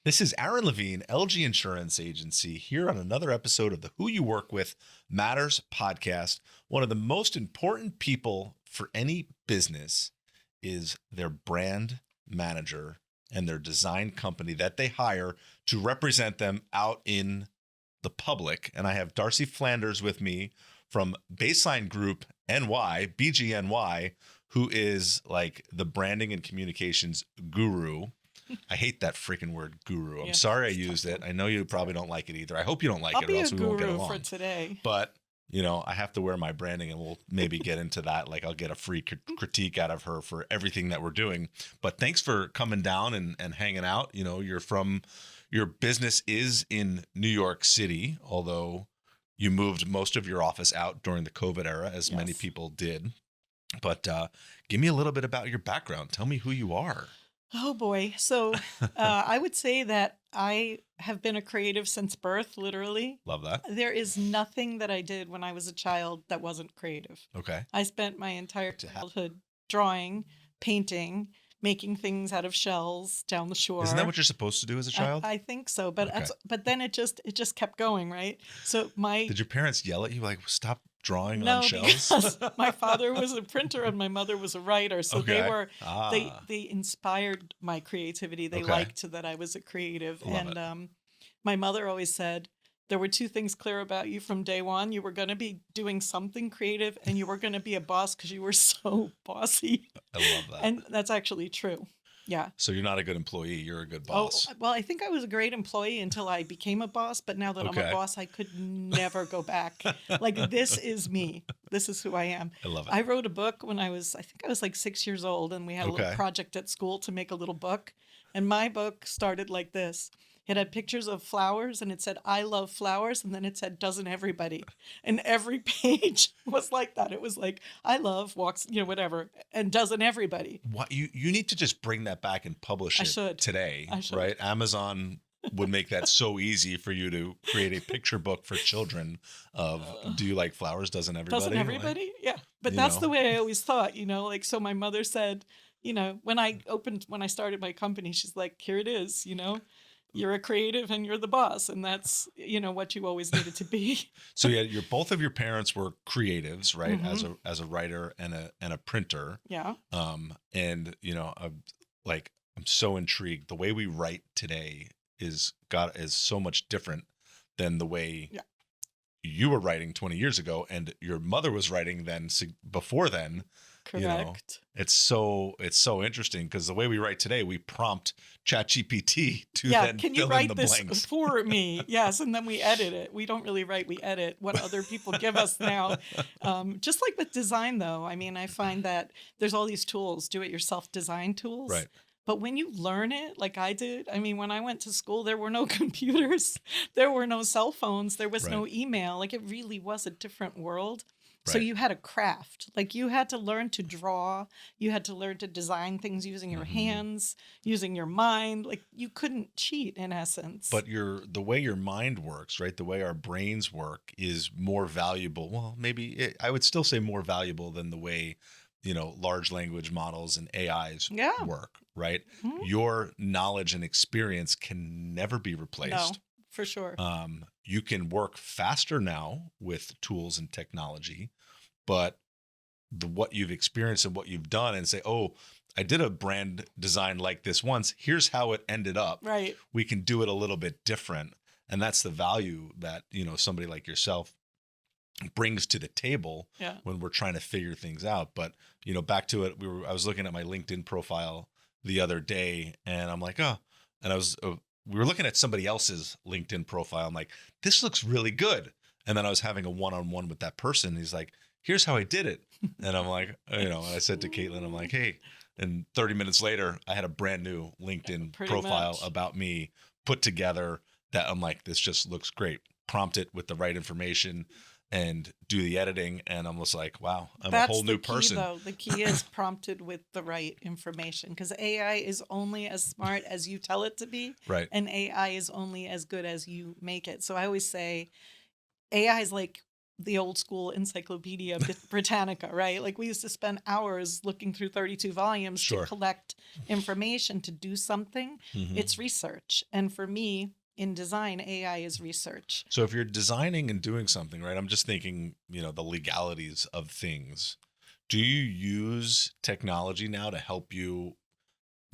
This is Aaron Levine, LG Insurance Agency, here on another episode of the Who You Work With Matters podcast. One of the most important people for any business is their brand manager and their design company that they hire to represent them out in the public. And I have Darcy Flanders with me from Baseline Group NY, BGNY, who is like the branding and communications guru. I hate that freaking word guru. I'm sorry I used it. I know you probably don't like it either. I hope you don't like it, or else we won't get along. I'll be a guru for today. But, I have to wear my branding, and we'll maybe get into that. Like, I'll get a free critique out of her for everything that we're doing. But thanks for coming down and hanging out. Your business is in New York City, although you moved most of your office out during the COVID era, as many people did. But give me a little bit about your background. Tell me who you are. Oh boy. So I would say that I have been a creative since birth, literally. Love that. There is nothing that I did when I was a child that wasn't creative. Okay. I spent my entire childhood drawing, painting, making things out of shells down the shore. Isn't that what you're supposed to do as a child? I think so, but but then it just kept going, right? So Did your parents yell at you like, stop drawing no, on shells? Because my father was a printer and my mother was a writer. So Okay. they inspired my creativity. They Okay. liked that I was a creative. Love And my mother always said, there were two things clear about you from day one. You were going to be doing something creative and you were going to be a boss because you were so bossy. I love that. And that's actually true. Yeah. So you're not a good employee. You're a good boss. Oh, well, I think I was a great employee until I became a boss. But now that I'm Okay. a boss, I could never go back. Like, this is me. This is who I am. I love it. I wrote a book when I think I was like 6 years old, and we had a little Okay. project at school to make a little book. And my book started like this. It had pictures of flowers, and it said, I love flowers. And then it said, doesn't everybody? And every page was like that. It was like, I love walks, whatever. And doesn't everybody? What you need to just bring that back and publish I it should. today, I should. right? Amazon would make that so easy for you to create a picture book for children of, do you like flowers? Doesn't everybody? Doesn't everybody? Like, Yeah. But that's the way I always thought, like, so my mother said, when I started my company, she's like, here it is, you're a creative and you're the boss. And that's, what you always needed to be. So yeah, both of your parents were creatives, right? Mhm. As a writer and a printer. Yeah. I'm so intrigued. The way we write today is so much different than the way you were writing 20 years ago, and your mother was writing before then. Correct. It's so interesting because the way we write today, we prompt ChatGPT to then can you fill in write the this blanks. for me? Yes, and then we edit it. We don't really write, we edit what other people give us now. Just like with design, though, I mean, I find that there's all these tools, do-it-yourself design tools. Right. But when you learn it, like I did, I mean, when I went to school, there were no computers, there were no cell phones, there was no email. Like, it really was a different world. So Right. you had a craft, like you had to learn to draw, you had to learn to design things using your hands, using your mind. Like, you couldn't cheat, in essence. But the way your mind works, right? The way our brains work is more valuable. Well, I would still say more valuable than the way, large language models and AIs work, right? Mhm. Your knowledge and experience can never be replaced. No, for sure. You can work faster now with tools and technology, but what you've experienced and what you've done, and say, oh, I did a brand design like this once. Here's how it ended up. Right. We can do it a little bit different. And that's the value that, somebody like yourself brings to the table when we're trying to figure things out. But, back to it, I was looking at my LinkedIn profile the other day, and I'm like, oh, and we were looking at somebody else's LinkedIn profile. I'm like, this looks really good. And then I was having a one-on-one with that person. He's like, here's how I did it. And I'm like, and I said to Caitlin, I'm like, hey, and 30 minutes later, I had a brand new LinkedIn profile about me put together that I'm like, this just looks great. Prompt it with the right information and do the editing, and I'm just like, wow, I'm a whole new person. The key is prompted with the right information, because AI is only as smart as you tell it to be, right? And AI is only as good as you make it. So I always say AI is like the old school Encyclopedia Britannica, right? Like we used to spend hours looking through 32 volumes to collect information to do something. It's research. And for me, in design, AI is research. So if you're designing and doing something, right, I'm just thinking, the legalities of things. Do you use technology now to help you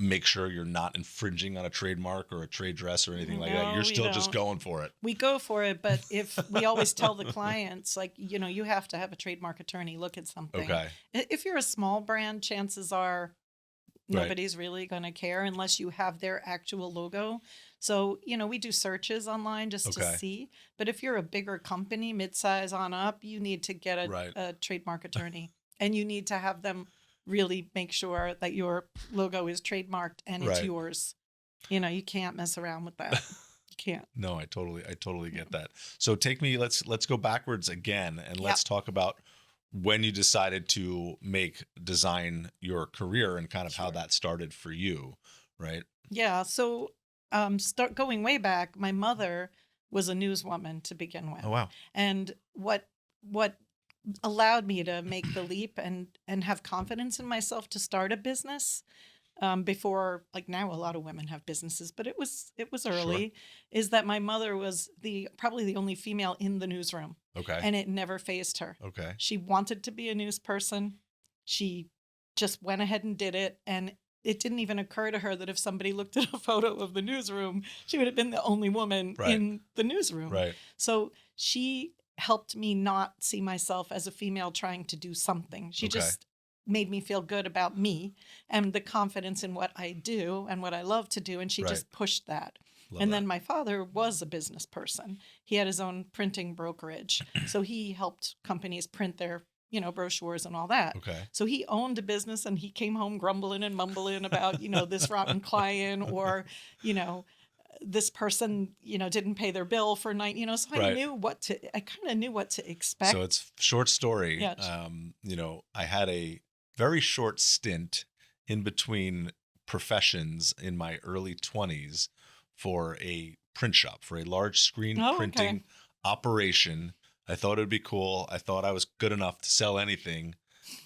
make sure you're not infringing on a trademark or a trade dress or anything like that? You're still just going for it. We go for it, but if we always tell the clients, like, you have to have a trademark attorney look at something. Okay. If you're a small brand, chances are nobody's really going to care unless you have their actual logo. So, we do searches online just to see. But if you're a bigger company, midsize on up, you need to get a trademark attorney. And you need to have them really make sure that your logo is trademarked and it's yours. You can't mess around with that. You can't. No, I totally get that. So let's go backwards again and let's talk about when you decided to make design your career and kind of how that started for you, right? Yeah. So start going way back, my mother was a newswoman to begin with. Oh, wow. And what allowed me to make the leap and have confidence in myself to start a business before, like now a lot of women have businesses, but it was early, is that my mother was probably the only female in the newsroom. Okay. And it never fazed her. Okay. She wanted to be a news person. She just went ahead and did it. And it didn't even occur to her that if somebody looked at a photo of the newsroom, she would have been the only woman in the newsroom. Right. So she helped me not see myself as a female trying to do something. She just made me feel good about me and the confidence in what I do and what I love to do. And she just pushed that. Then my father was a business person. He had his own printing brokerage. So he helped companies print their, brochures and all that. Okay. So he owned a business and he came home grumbling and mumbling about, this rotten client or, this person, didn't pay their bill for night, so I kind of knew what to expect. So it's short story. Yeah. I had a very short stint in between professions in my early 20s for a print shop, for a large screen printing operation. I thought it'd be cool. I thought I was good enough to sell anything.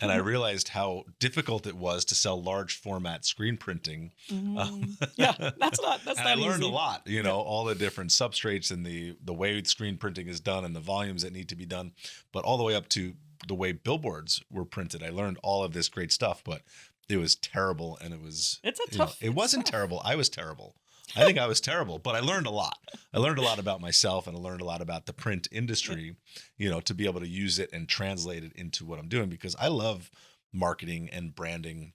And I realized how difficult it was to sell large format screen printing. That's not I learned a lot, all the different substrates and the way screen printing is done and the volumes that need to be done, but all the way up to the way billboards were printed. I learned all of this great stuff, but it was terrible. And it's a tough, it wasn't terrible. I was terrible. I think I was terrible, but I learned a lot. I learned a lot about myself and I learned a lot about the print industry, to be able to use it and translate it into what I'm doing, because I love marketing and branding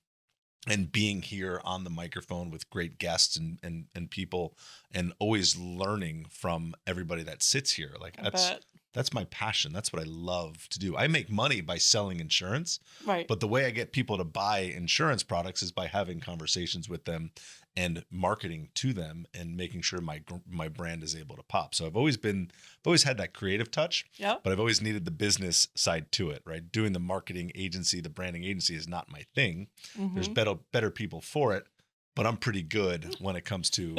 and being here on the microphone with great guests and people and always learning from everybody that sits here. Like that's my passion. That's what I love to do. I make money by selling insurance, but the way I get people to buy insurance products is by having conversations with them and marketing to them and making sure my brand is able to pop. So I've always had that creative touch, but I've always needed the business side to it, right? Doing the marketing agency, the branding agency is not my thing. Mm-hmm. There's better people for it, but I'm pretty good when it comes to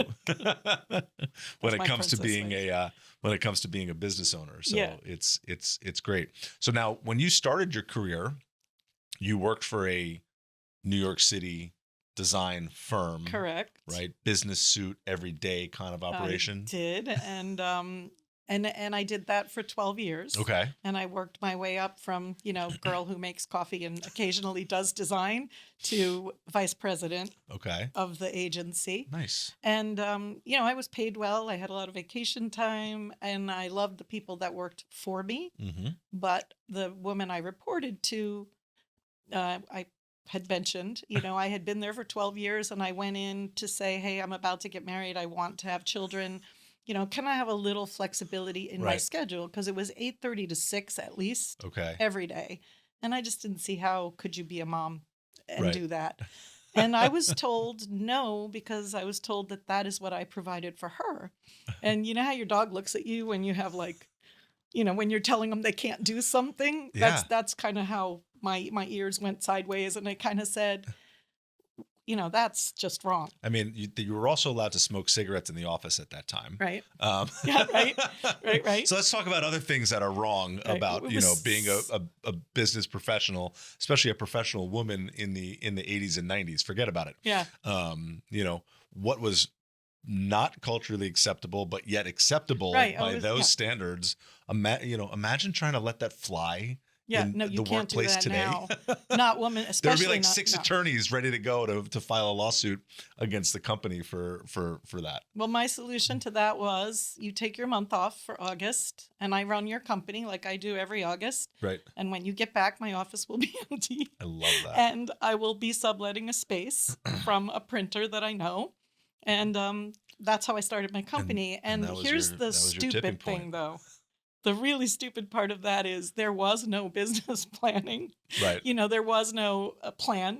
being a business owner. So it's great. So now when you started your career, you worked for a New York City design firm. Correct. Right? Business suit every day kind of operation. I did. And I did that for 12 years. Okay. And I worked my way up from, girl who makes coffee and occasionally does design to vice president of the agency. Nice. And, I was paid well. I had a lot of vacation time and I loved the people that worked for me. Mm-hmm. But the woman I reported to, I had mentioned, I had been there for 12 years and I went in to say, hey, I'm about to get married. I want to have children. Can I have a little flexibility in my schedule? Because it was 8:30 to 6 at least every day. And I just didn't see how could you be a mom and do that. And I was told no, because I was told that is what I provided for her. And you know how your dog looks at you when you have when you're telling them they can't do something? Yeah. That's kind of how my ears went sideways. And I kind of said, that's just wrong. I mean, you were also allowed to smoke cigarettes in the office at that time. Right. Yeah, right. Right. So let's talk about other things that are wrong about, being a business professional, especially a professional woman in the 80s and 90s. Forget about it. Yeah. What was not culturally acceptable, but yet acceptable by those standards. Imagine trying to let that fly. Yeah, in no, you the can't workplace do that today. now. Not women, especially. There'd be like six attorneys ready to go to file a lawsuit against the company for that. Well, my solution to that was you take your month off for August, and I run your company like I do every August. Right. And when you get back, my office will be empty. I love that. And I will be subletting a space from a printer that I know. And that's how I started my company. And here's the stupid thing, though. The really stupid part of that is there was no business planning. Right. There was no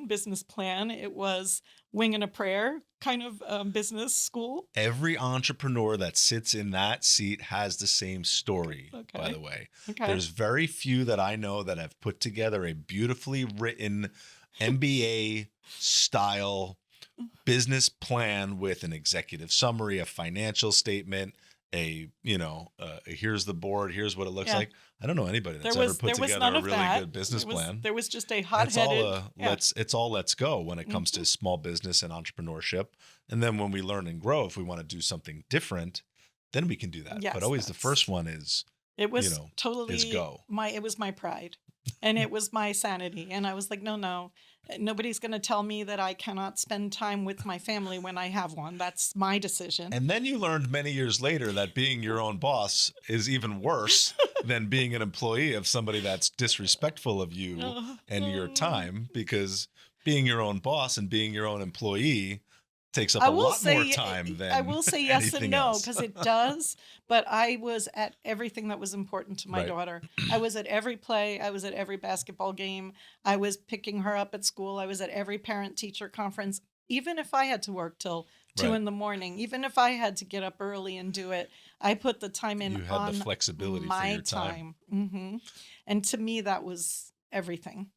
business plan. It was wing and a prayer kind of business school. Every entrepreneur that sits in that seat has the same story, by the way. Okay. There's very few that I know that have put together a beautifully written MBA style business plan with an executive summary, a financial statement, here's the board, here's what it looks like. I don't know anybody that's ever put together a really good business plan. There was just a hot-headed. Let's go when it comes to small business and entrepreneurship. And then when we learn and grow, if we want to do something different, then we can do that. Yes, but always the first one is, it was totally is go. It was my pride and it was my sanity. And I was like, no, nobody's going to tell me that I cannot spend time with my family when I have one. That's my decision. And then you learned many years later that being your own boss is even worse than being an employee of somebody that's disrespectful of you and your time, because being your own boss and being your own employee takes up a lot more time than I will say yes and no, else. because it does. But I was at everything that was important to my daughter. I was at every play. I was at every basketball game. I was picking her up at school. I was at every parent-teacher conference. Even if I had to work till 2 in the morning, even if I had to get up early and do it, I put the time in. You had on the flexibility my for your time. Mm-hmm. And to me, that was everything.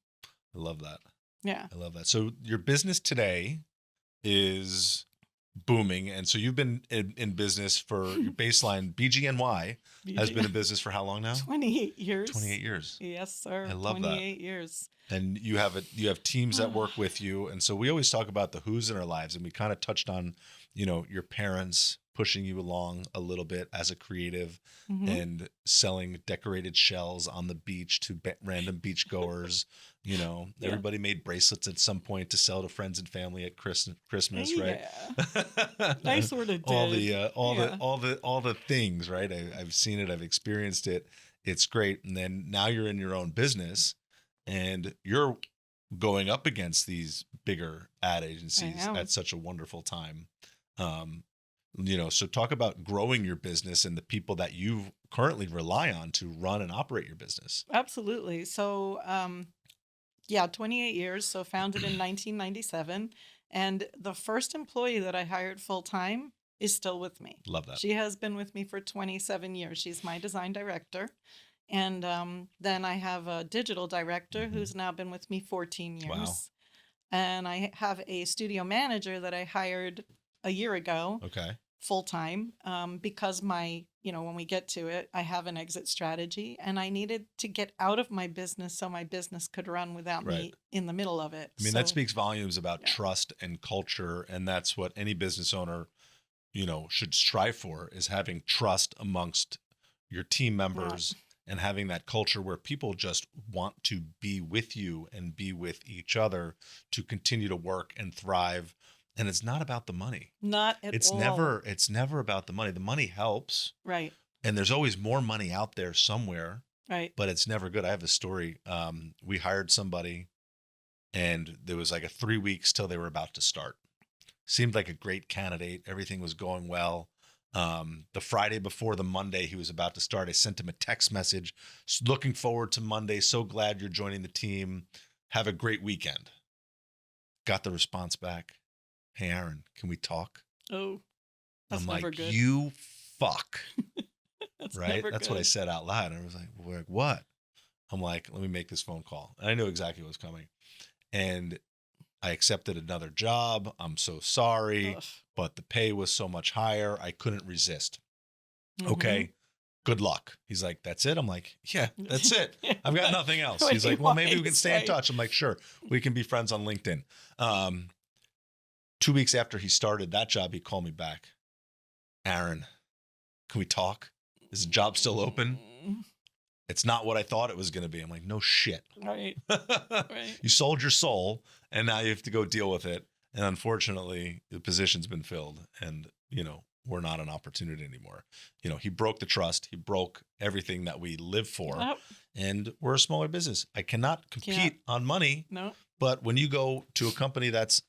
I love that. Yeah. I love that. So your business today is booming, and so you've been in business for your Baseline BGNY has been in business for how long now? 28 years. 28 years. Yes, sir. I love 28 years. And you have teams that work with you, and so we always talk about the who's in our lives, and we kind of touched on your parents pushing you along a little bit as a creative and selling decorated shells on the beach to random beachgoers. Everybody made bracelets at some point to sell to friends and family at Christmas, right? I sort of did. All the things, right? I've seen it, I've experienced it. It's great. And then now you're in your own business and you're going up against these bigger ad agencies at such a wonderful time. So talk about growing your business and the people that you currently rely on to run and operate your business. Absolutely. So, 28 years. So founded in 1997. And the first employee that I hired full time is still with me. Love that. She has been with me for 27 years. She's my design director. And then I have a digital director who's now been with me 14 years. Wow. And I have a studio manager that I hired a year ago. Okay. Full time, because when we get to it, I have an exit strategy and I needed to get out of my business so my business could run without me in the middle of it. I mean, that speaks volumes about trust and culture. And that's what any business owner, should strive for, is having trust amongst your team members and having that culture where people just want to be with you and be with each other to continue to work and thrive. And it's not about the money. Not at all. It's never about the money. The money helps. Right. And there's always more money out there somewhere. Right. But it's never good. I have a story. We hired somebody and there was like 3 weeks till they were about to start. Seemed like a great candidate. Everything was going well. The Friday before the Monday he was about to start, I sent him a text message. Looking forward to Monday. So glad you're joining the team. Have a great weekend. Got the response back. Hey, Aaron, can we talk? Oh, that's I'm never like, good. You fuck. That's right? That's what I said out loud. And I was like, what? I'm like, let me make this phone call. And I knew exactly what was coming. And I accepted another job. I'm so sorry, Ugh. but the pay was so much higher. I couldn't resist. Mm-hmm. Okay, good luck. He's like, that's it? I'm like, yeah, that's it. I've got nothing else. What He's do you like, well, want maybe me we can to stay in say? touch. I'm like, sure, we can be friends on LinkedIn. 2 weeks after he started that job, he called me back. Aaron, can we talk? Is the job still open? It's not what I thought it was going to be. I'm like, no shit. Right. Right. You sold your soul and now you have to go deal with it. And unfortunately, the position's been filled and, we're not an opportunity anymore. He broke the trust. He broke everything that we live for. Yep. And we're a smaller business. I cannot compete on money. No. But when you go to a company that's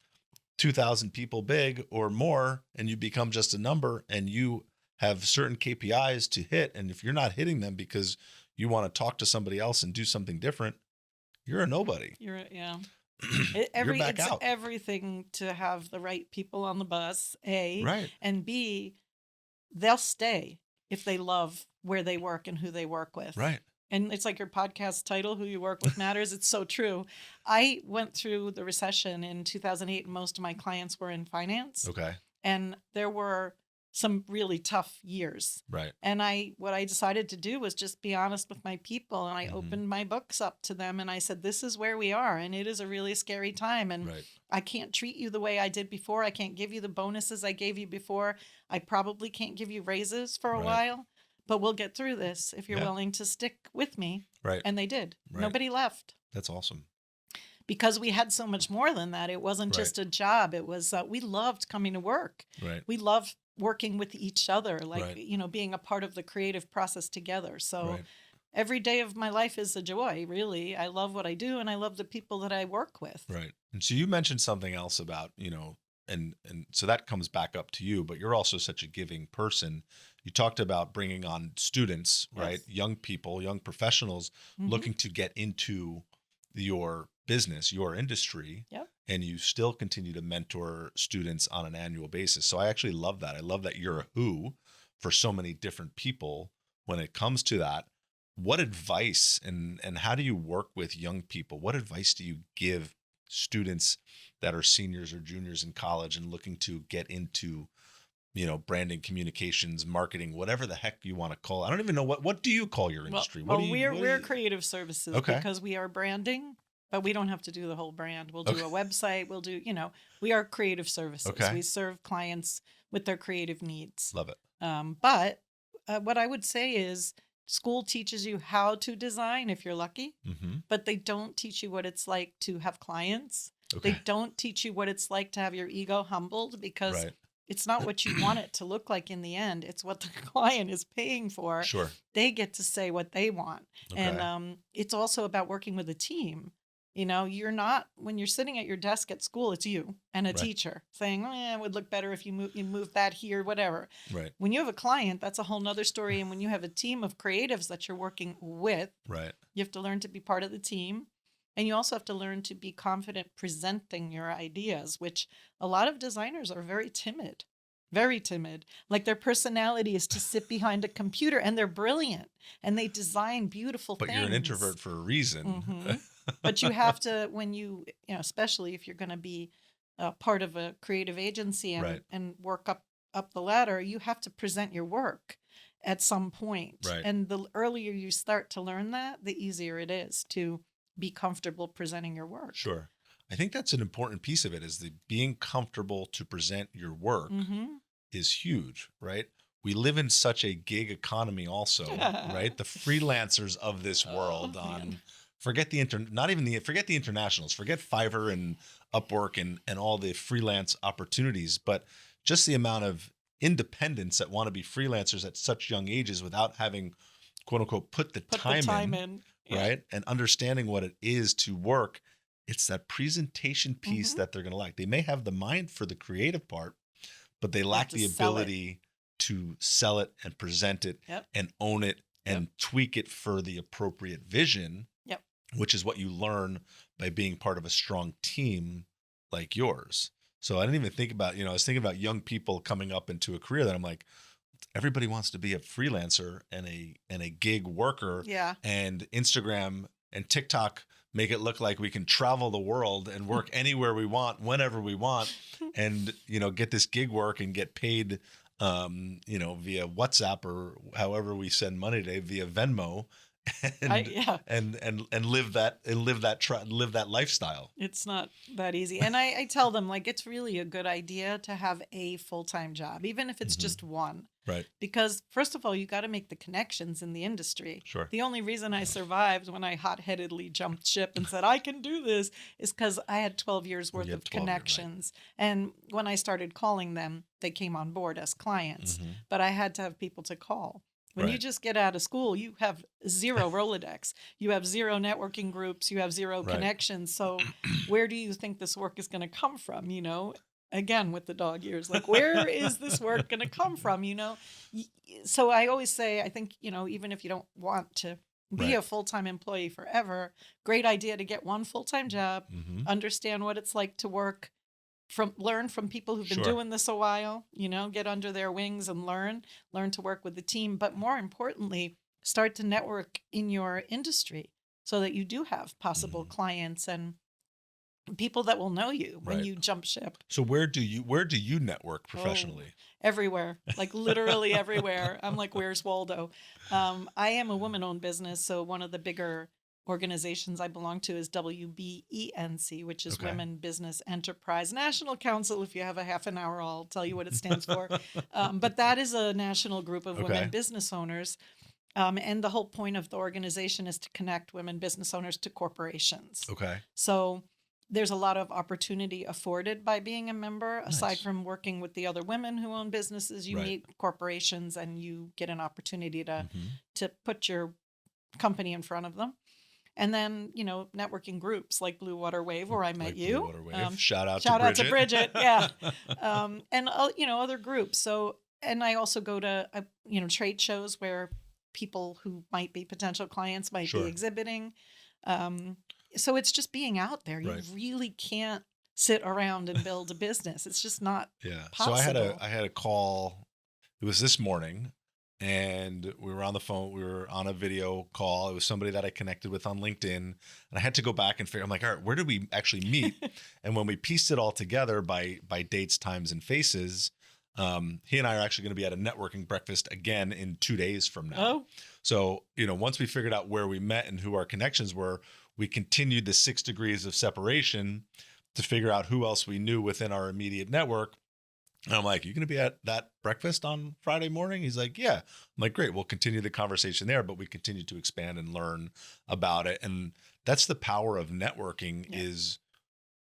2,000 people big or more, and you become just a number and you have certain KPIs to hit, and if you're not hitting them because you want to talk to somebody else and do something different, you're a nobody. Yeah. You're back It's out. everything to have the right people on the bus, A. Right. And B, they'll stay if they love where they work and who they work with. Right. And it's like your podcast title, Who You Work With Matters. It's so true. I went through the recession in 2008, and most of my clients were in finance. Okay. And there were some really tough years. Right. And what I decided to do was just be honest with my people. And I Mm-hmm. opened my books up to them and I said, this is where we are. And it is a really scary time. And Right. I can't treat you the way I did before. I can't give you the bonuses I gave you before. I probably can't give you raises for a Right. while, but we'll get through this if you're Yeah. willing to stick with me. Right. And they did. Right. Nobody left. That's awesome. Because we had so much more than that. It wasn't Right. just a job. It was, we loved coming to work. Right. We loved working with each other, like, Right. being a part of the creative process together. So Right. every day of my life is a joy, really. I love what I do and I love the people that I work with. Right. And so you mentioned something else about, and so that comes back up to you, but you're also such a giving person. You talked about bringing on students, right? Yes. Young people, young professionals Mhm. looking to get into your business, your industry. Yep. And you still continue to mentor students on an annual basis. So I actually love that. I love that you're a who for so many different people when it comes to that. What advice and how do you work with young people? What advice do you give students that are seniors or juniors in college and looking to get into, branding, communications, marketing, whatever the heck you want to call it? I don't even know what do you call your industry? We're creative services Okay. because we are branding, but we don't have to do the whole brand. We'll do a website. We'll do, we are creative services. Okay. We serve clients with their creative needs. Love it. But what I would say is school teaches you how to design if you're lucky, Mm-hmm. but they don't teach you what it's like to have clients. Okay. They don't teach you what it's like to have your ego humbled because Right. it's not what you want it to look like in the end. It's what the client is paying for. Sure. They get to say what they want. Okay. And it's also about working with a team. You're not, when you're sitting at your desk at school, it's you and a Right. teacher saying, it would look better if you move that here, whatever. Right. When you have a client, that's a whole nother story. And when you have a team of creatives that you're working with, Right. you have to learn to be part of the team. And you also have to learn to be confident presenting your ideas, which a lot of designers are very timid. Very timid. Like their personality is to sit behind a computer, and they're brilliant and they design beautiful But things. you're an introvert for a reason. Mhm. But you have to, when especially if you're going to be part of a creative agency and, Right. and work up the ladder, you have to present your work at some point. Right. And the earlier you start to learn that, the easier it is to be comfortable presenting your work. Sure. I think that's an important piece of it is the being comfortable to present your work Mm-hmm. is huge, right? We live in such a gig economy also, right? The freelancers of this world forget the internationals, forget Fiverr and Upwork and all the freelance opportunities, but just the amount of independents that want to be freelancers at such young ages without having, quote unquote, put the time in. Yeah. Right. And understanding what it is to work. It's that presentation piece Mm-hmm. that they're going to lack. They may have the mind for the creative part, but they lack to the sell it. ability to sell it and present it Yep. and own it and tweak it for the appropriate vision, Yep. which is what you learn by being part of a strong team like yours. So I didn't even think about, I was thinking about young people coming up into a career that I'm like, everybody wants to be a freelancer and a gig worker. Yeah. And Instagram and TikTok make it look like we can travel the world and work anywhere we want, whenever we want, and, you know, get this gig work and get paid, you know, via WhatsApp or however we send money today, via Venmo, and live that lifestyle. It's not that easy. And I tell them, like, it's really a good idea to have a full-time job, even if it's just one. Right. Because first of all, you got to make the connections in the industry. Sure. The only reason I survived when I hot-headedly jumped ship and said, I can do this, is because I had 12 years worth of connections. Right. And when I started calling them, they came on board as clients. But I had to have people to call. When you just get out of school, you have zero Rolodex. You have zero networking groups. You have zero connections. So where do you think this work is going to come from, you know? Again, with the dog ears, like, where is this work going to come from, you know? So I always say, I think, you know, even if you don't want to be a full-time employee forever, great idea to get one full-time job, understand what it's like to work, learn from people who've been doing this a while, you know, get under their wings and learn to work with the team. But more importantly, start to network in your industry so that you do have possible clients and people that will know you when you jump ship. So where do you network professionally? Everywhere, like literally everywhere. I'm like, where's Waldo? I am a woman-owned business. So one of the bigger organizations I belong to is WBENC, which is Women Business Enterprise National Council. If you have a half an hour, I'll tell you what it stands for. But that is a national group of women business owners. And the whole point of the organization is to connect women business owners to corporations. Okay. So there's a lot of opportunity afforded by being a member. Aside from working with the other women who own businesses, you meet corporations and you get an opportunity to put your company in front of them. And then, you know, networking groups like Blue Water Wave, where I met you. Blue Water Wave. Shout out to Bridget. Yeah. And, you know, other groups. So, and I also go to, you know, trade shows where people who might be potential clients might be exhibiting. So it's just being out there. You really can't sit around and build a business. It's just not possible. So I had a call. It was this morning, and we were on the phone. We were on a video call. It was somebody that I connected with on LinkedIn, and I had to go back and figure. I'm like, all right, where did we actually meet? And when we pieced it all together by dates, times, and faces, he and I are actually going to be at a networking breakfast again in 2 days from now. Oh. So, you know, once we figured out where we met and who our connections were, we continued the 6 degrees of separation to figure out who else we knew within our immediate network. And I'm like, you going to be at that breakfast on Friday morning? He's like, yeah. I'm like, great. We'll continue the conversation there, but we continue to expand and learn about it. And that's the power of networking is,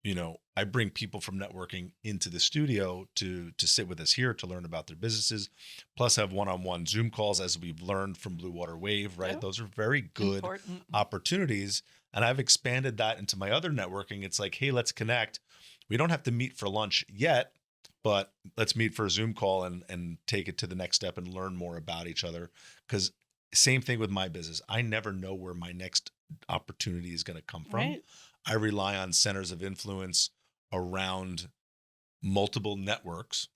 you know, I bring people from networking into the studio to sit with us here to learn about their businesses, plus have one-on-one Zoom calls, as we've learned from Blue Water Wave, right? Those are very good opportunities. And I've expanded that into my other networking. It's like, hey, let's connect. We don't have to meet for lunch yet, but let's meet for a Zoom call and take it to the next step and learn more about each other. Because same thing with my business. I never know where my next opportunity is going to come from. Right. I rely on centers of influence around multiple networks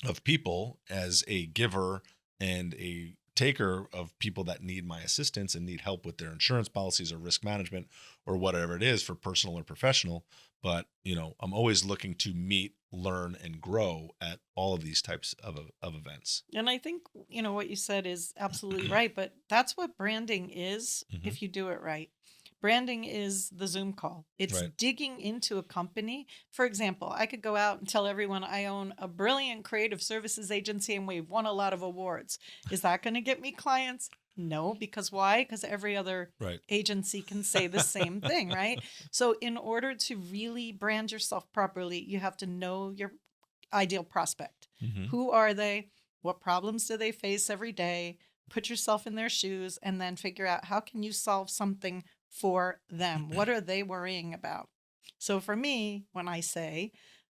of people as a giver and a taker of people that need my assistance and need help with their insurance policies or risk management or whatever it is for personal or professional. But, you know, I'm always looking to meet, learn, and grow at all of these types of events. And I think, you know, what you said is absolutely right, but that's what branding is if you do it right. Branding is the Zoom call. It's digging into a company. For example, I could go out and tell everyone I own a brilliant creative services agency and we've won a lot of awards. Is that going to get me clients? No, because why? Because every other agency can say the same thing, right? So in order to really brand yourself properly, you have to know your ideal prospect. Who are they? What problems do they face every day? Put yourself in their shoes and then figure out how can you solve something for them? What are they worrying about? So for me, when I say,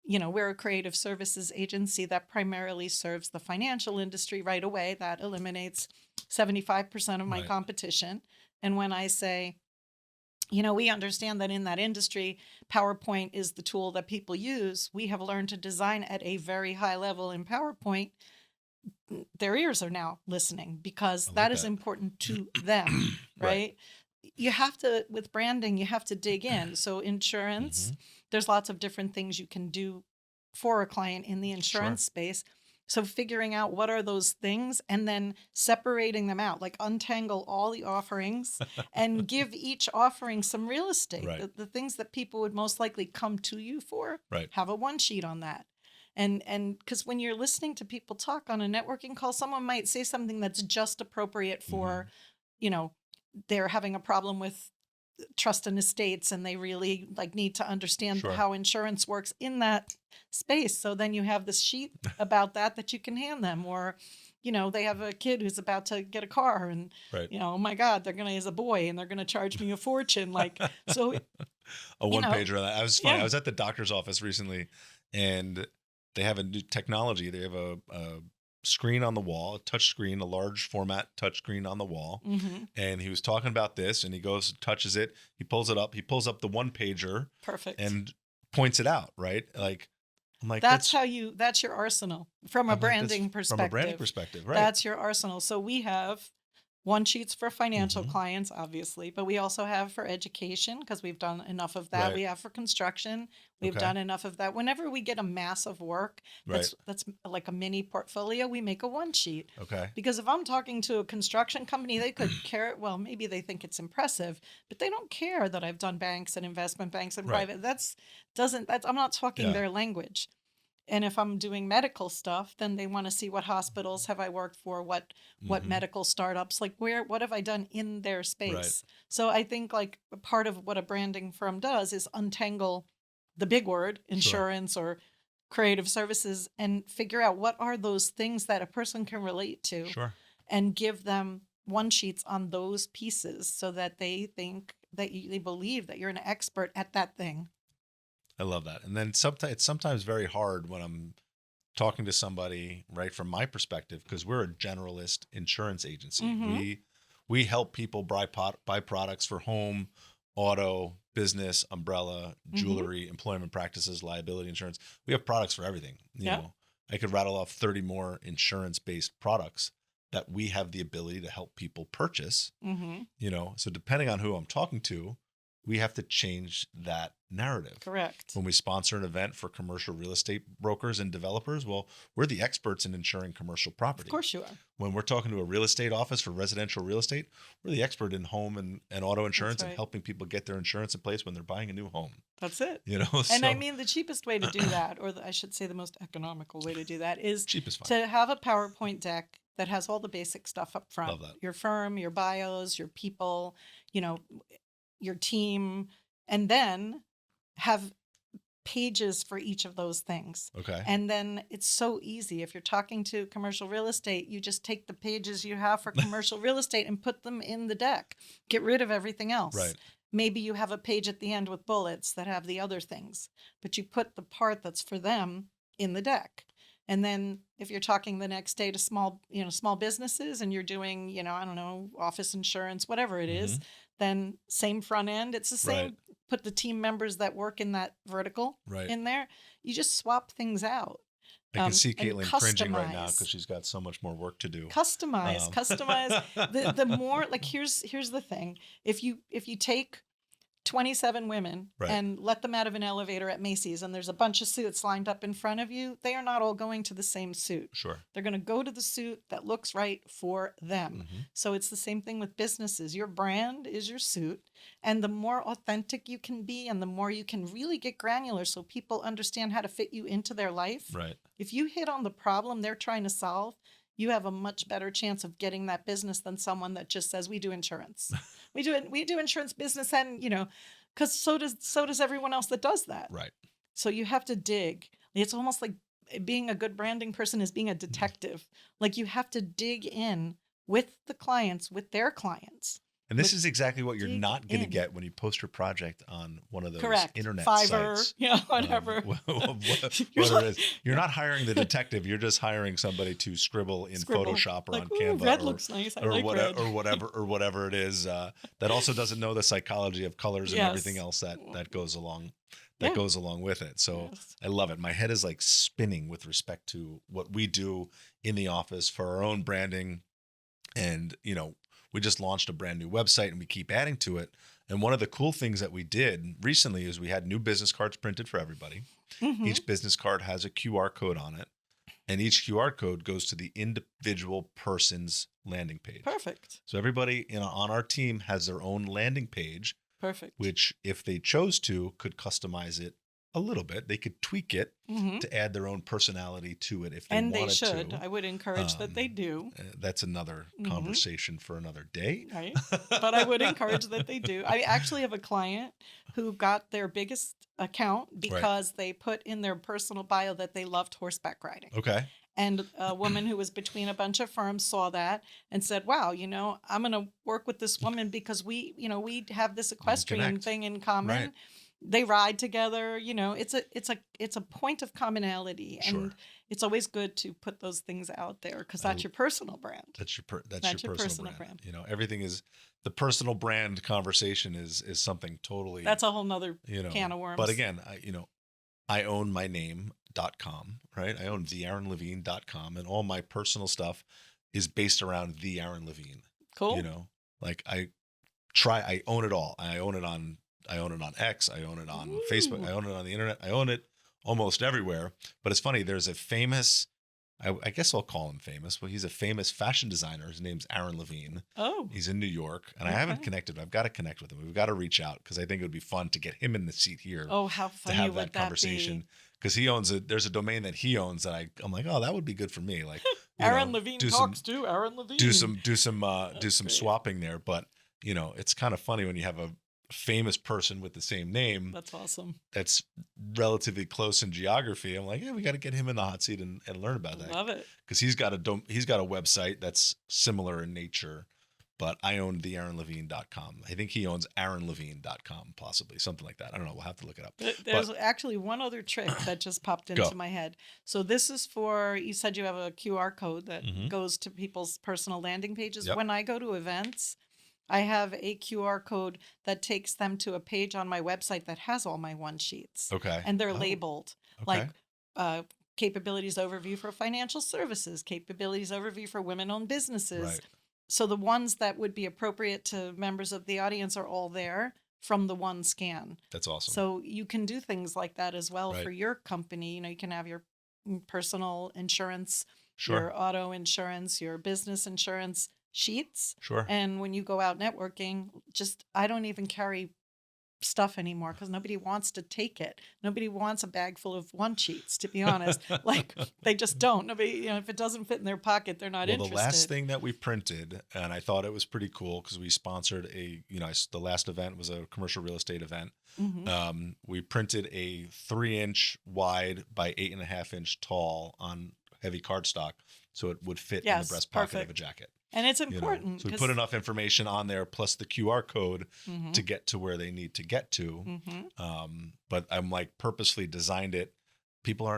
you know, we're a creative services agency that primarily serves the financial industry right away, that eliminates 75% of my competition. And when I say, you know, we understand that in that industry, PowerPoint is the tool that people use. We have learned to design at a very high level in PowerPoint. Their ears are now listening because that is important to them, right? you have to, with branding, you have to dig in. So insurance, there's lots of different things you can do for a client in the insurance space. So figuring out what are those things and then separating them out, like untangle all the offerings and give each offering some real estate. Right. The things that people would most likely come to you for, have a one sheet on that. And because when you're listening to people talk on a networking call, someone might say something that's just appropriate for, you know, they're having a problem with trust and estates and they really like need to understand how insurance works in that space. So then you have this sheet about that you can hand them. Or, you know, they have a kid who's about to get a car and, you know, oh my God, he's a boy and they're going to charge me a fortune. Like, so a one pager of that. I was funny. I was at the doctor's office recently and they have a new technology. They have a screen on the wall, a touch screen, a large format touch screen on the wall. And he was talking about this and he goes, touches it, he pulls it up, he pulls up the one pager. Perfect. And points it out, right? Like, I'm like, that's your arsenal from a branding perspective. From a branding perspective, right? That's your arsenal. So we have one sheets for financial clients, obviously, but we also have for education because we've done enough of that. We have for construction. We've done enough of that. Whenever we get a mass of work, that's like a mini portfolio, we make a one sheet. Okay. Because if I'm talking to a construction company, they could care. Well, maybe they think it's impressive, but they don't care that I've done banks and investment banks and private. I'm not talking their language. And if I'm doing medical stuff, then they want to see what hospitals have I worked for, what medical startups, like what have I done in their space. Right. So I think like part of what a branding firm does is untangle the big word, insurance or creative services, and figure out what are those things that a person can relate to and give them one sheets on those pieces so that they think that they believe that you're an expert at that thing. I love that. And then it's sometimes very hard when I'm talking to somebody, right, from my perspective, because we're a generalist insurance agency. We help people buy products for home, auto, business, umbrella, jewelry, employment practices, liability insurance. We have products for everything. You know, I could rattle off 30 more insurance-based products that we have the ability to help people purchase. You know, so depending on who I'm talking to, we have to change that narrative. Correct. When we sponsor an event for commercial real estate brokers and developers, well, we're the experts in insuring commercial property. Of course you are. When we're talking to a real estate office for residential real estate, we're the expert in home and auto insurance and helping people get their insurance in place when they're buying a new home. That's it. You know, and I mean, the cheapest way to do that, or I should say the most economical way to do that, is to have a PowerPoint deck that has all the basic stuff up front. Love that. Your firm, your bios, your people, you know, your team, and then have pages for each of those things. Okay. And then it's so easy. If you're talking to commercial real estate, you just take the pages you have for commercial real estate and put them in the deck. Get rid of everything else. Right. Maybe you have a page at the end with bullets that have the other things, but you put the part that's for them in the deck. And then if you're talking the next day to small businesses and you're doing, you know, I don't know, office insurance, whatever it is, then same front end. It's the same. Right. Put the team members that work in that vertical in there. You just swap things out. I can see Caitlin cringing right now because she's got so much more work to do. Customize. The more, like, here's the thing. If you take 27 women and let them out of an elevator at Macy's and there's a bunch of suits lined up in front of you, they are not all going to the same suit. Sure. They're going to go to the suit that looks right for them. So it's the same thing with businesses. Your brand is your suit. And the more authentic you can be and the more you can really get granular so people understand how to fit you into their life. Right. If you hit on the problem they're trying to solve, you have a much better chance of getting that business than someone that just says, we do insurance. we do insurance business, and, you know, because so does everyone else that does that. Right. So you have to dig. It's almost like being a good branding person is being a detective. Like, you have to dig in with the clients, with their clients. And this is exactly what you're not going to get when you post your project on one of those internet Fiverr, sites. Yeah, whatever. Whatever it is. You're not hiring the detective. You're just hiring somebody to scribble in Photoshop or on Canva. Red looks nice. I like red. or whatever it is. That also doesn't know the psychology of colors and everything else that goes along. Goes along with it. So I love it. My head is like spinning with respect to what we do in the office for our own branding. And, you know, we just launched a brand new website and we keep adding to it. And one of the cool things that we did recently is we had new business cards printed for everybody. Each business card has a QR code on it. And each QR code goes to the individual person's landing page. Perfect. So everybody on our team has their own landing page. Perfect. Which, if they chose to, could customize it a little bit. They could tweak it to add their own personality to it if they wanted to. And they should. I would encourage that they do. That's another conversation for another day. Right. But I would encourage that they do. I actually have a client who got their biggest account because they put in their personal bio that they loved horseback riding. Okay. And a woman who was between a bunch of firms saw that and said, wow, I'm going to work with this woman because we have this equestrian thing in common. Right. They ride together, it's a point of commonality. And it's always good to put those things out there because that's your personal brand. That's your personal brand. Everything is the personal brand conversation is something totally. That's a whole nother can of worms. But again, I own my name.com, right? I own theaaronlevine.com, and all my personal stuff is based around the Aaron Levine. Cool. I own it all. I own it on X. I own it on Facebook. I own it on the internet. I own it almost everywhere. But it's funny. There's a famous, I guess I'll call him famous. Well, he's a famous fashion designer. His name's Aaron Levine. Oh. He's in New York, and I haven't connected. I've got to connect with him. We've got to reach out because I think it would be fun to get him in the seat here. Oh, how funny to have would that conversation. Because he owns there's a domain that he owns that I'm like, oh, that would be good for me. Like Aaron Levine talks to Aaron Levine. Do some swapping there. But it's kind of funny when you have a famous person with the same name. That's awesome. That's relatively close in geography. I'm like, yeah, we got to get him in the hot seat and learn about that. Love it. Because he's got a website that's similar in nature, but I own theaaronlevine.com. I think he owns aaronlevine.com, possibly something like that. I don't know. We'll have to look it up. There's actually one other trick that just popped into my head. So this is you said you have a QR code that goes to people's personal landing pages. Yep. When I go to events, I have a QR code that takes them to a page on my website that has all my one sheets. Okay. And they're labeled like capabilities overview for financial services, capabilities overview for women-owned businesses. Right. So the ones that would be appropriate to members of the audience are all there from the one scan. That's awesome. So you can do things like that as well for your company. You can have your personal insurance, your auto insurance, your business insurance sheets. Sure. And when you go out networking, I don't even carry stuff anymore because nobody wants to take it. Nobody wants a bag full of one sheets, to be honest. Like they just don't. Nobody, if it doesn't fit in their pocket, they're not interested. The last thing that we printed, and I thought it was pretty cool because we sponsored the last event was a commercial real estate event. We printed a 3-inch wide by 8.5-inch tall on heavy cardstock, so it would fit in the breast pocket of a jacket. And it's important. So we put enough information on there plus the QR code to get to where they need to get to. But I'm purposely designed it. People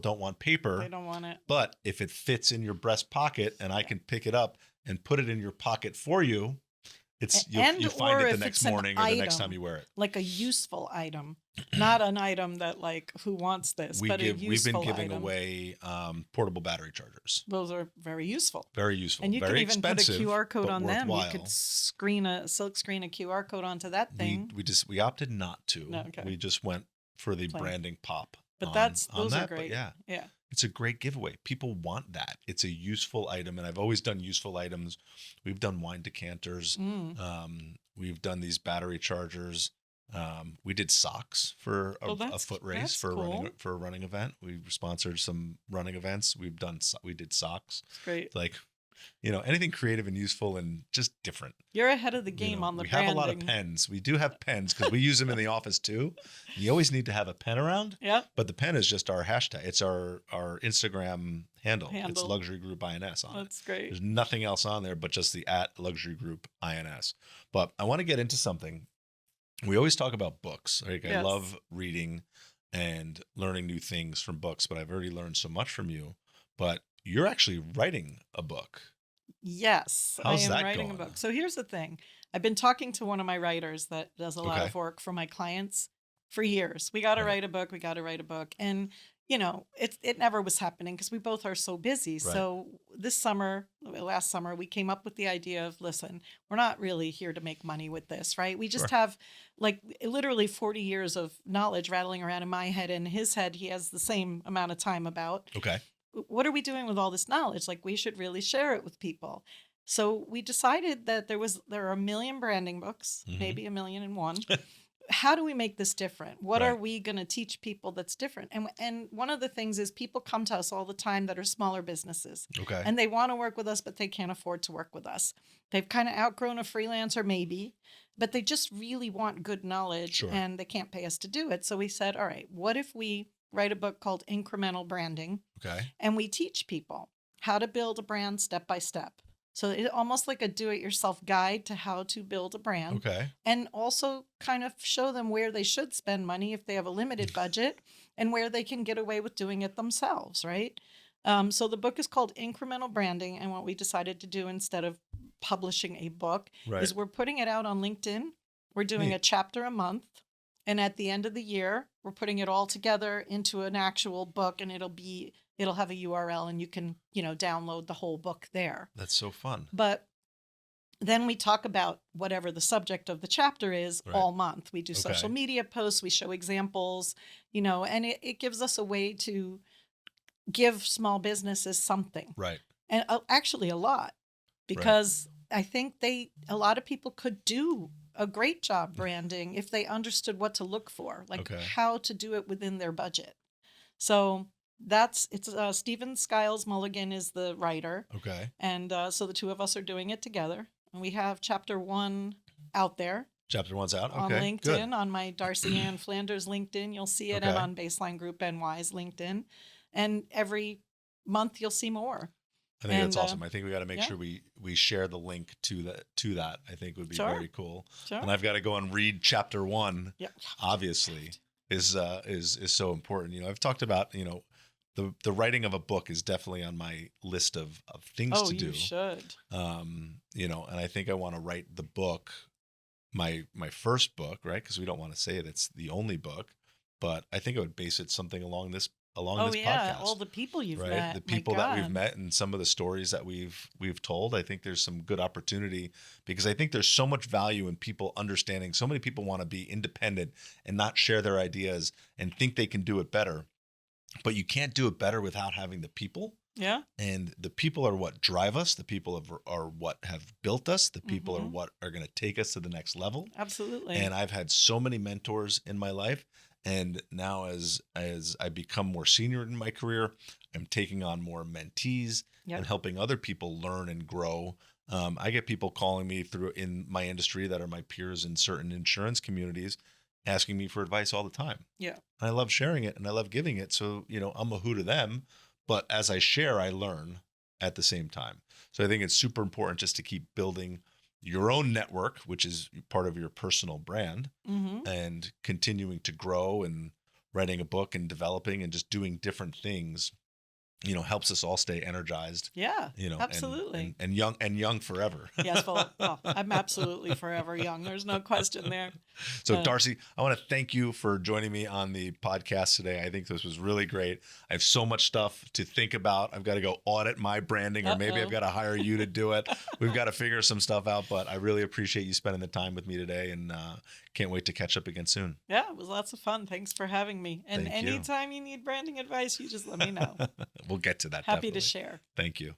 don't want paper. They don't want it. But if it fits in your breast pocket and I can pick it up and put it in your pocket for you, you find it the next morning or the next time you wear it. Like a useful item, not an item that who wants this, but a useful item. We've been giving away portable battery chargers. Those are very useful. Very useful. And you very can even put a QR code on them. Worthwhile. You could silk screen a QR code onto that thing. We opted not to. No, okay. We just went for the branding pop. But those are great. But yeah. It's a great giveaway. People want that. It's a useful item. And I've always done useful items. We've done wine decanters. We've done these battery chargers. We did socks for a foot race for a running event. We sponsored some running events. We did socks. That's great. Anything creative and useful and just different. You're ahead of the game on the branding. We have a lot of pens. We do have pens because we use them in the office too. You always need to have a pen around. Yeah. But the pen is just our hashtag. It's our Instagram handle. It's Luxury Group INS on it. That's great. There's nothing else on there but just the @Luxury Group INS. But I want to get into something. We always talk about books. I love reading and learning new things from books, but I've already learned so much from you. But you're actually writing a book. Yes, How's I am that writing going? a book. So here's the thing. I've been talking to one of my writers that does a lot of work for my clients for years. We got to write a book. We got to write a book. And, it never was happening because we both are so busy. Right. So last summer, we came up with the idea of, listen, we're not really here to make money with this, right? We just have like literally 40 years of knowledge rattling around in my head. In his head, he has the same amount of time about. Okay. What are we doing with all this knowledge? Like, we should really share it with people. So we decided that there are 1 million branding books, maybe 1,000,001. How do we make this different? What are we going to teach people that's different? And one of the things is, people come to us all the time that are smaller businesses. Okay. And they want to work with us, but they can't afford to work with us. They've kind of outgrown a freelancer maybe, but they just really want good knowledge and they can't pay us to do it. So we said, all right, what if we write a book called Incremental Branding? Okay. And we teach people how to build a brand step by step. So it's almost like a do-it-yourself guide to how to build a brand. Okay. And also kind of show them where they should spend money if they have a limited budget, and where they can get away with doing it themselves, right? So the book is called Incremental Branding. And what we decided to do, instead of publishing a book, is we're putting it out on LinkedIn. We're doing a chapter a month. And at the end of the year, we're putting it all together into an actual book, and it'll have a URL, and you can, download the whole book there. That's so fun. But then we talk about whatever the subject of the chapter is all month. We do social media posts, we show examples, and it gives us a way to give small businesses something. Right. And actually a lot, because I think a lot of people could do a great job branding if they understood what to look for, like how to do it within their budget. So it's Stephen Skiles Mulligan is the writer. Okay. And so the two of us are doing it together. And we have chapter 1 out there. Chapter 1's out. Okay. On LinkedIn, on my Darcy Flanders LinkedIn, you'll see it, and on BaselineGroupNY's LinkedIn. And every month you'll see more. I think that's awesome. I think we got to make sure we share the link to that. I think would be very cool. Sure. And I've got to go and read chapter 1. Yeah. Obviously, is so important. I've talked about the writing of a book is definitely on my list of things to do. You should. And I think I want to write the book, my first book, right? Because we don't want to say it's the only book, but I think I would base it something along this podcast. All the people you've right? met. The people that we've met, and some of the stories that we've told. I think there's some good opportunity, because I think there's so much value in people understanding. So many people want to be independent and not share their ideas and think they can do it better. But you can't do it better without having the people. Yeah. And the people are what drive us. The people are what have built us. The people are what are going to take us to the next level. Absolutely. And I've had so many mentors in my life. And now as I become more senior in my career, I'm taking on more mentees and helping other people learn and grow. I get people calling me through in my industry that are my peers in certain insurance communities, asking me for advice all the time. Yeah. And I love sharing it and I love giving it. So, I'm a who to them, but as I share, I learn at the same time. So I think it's super important just to keep building your own network, which is part of your personal brand, and continuing to grow and writing a book and developing and just doing different things, helps us all stay energized. Yeah, absolutely. And young forever. Yes, well, I'm absolutely forever young. There's no question there. So Darcy, I want to thank you for joining me on the podcast today. I think this was really great. I have so much stuff to think about. I've got to go audit my branding, or maybe I've got to hire you to do it. We've got to figure some stuff out, but I really appreciate you spending the time with me today, and can't wait to catch up again soon. Yeah, it was lots of fun. Thanks for having me. And anytime you need branding advice, you just let me know. We'll get to that. Happy to share. Thank you.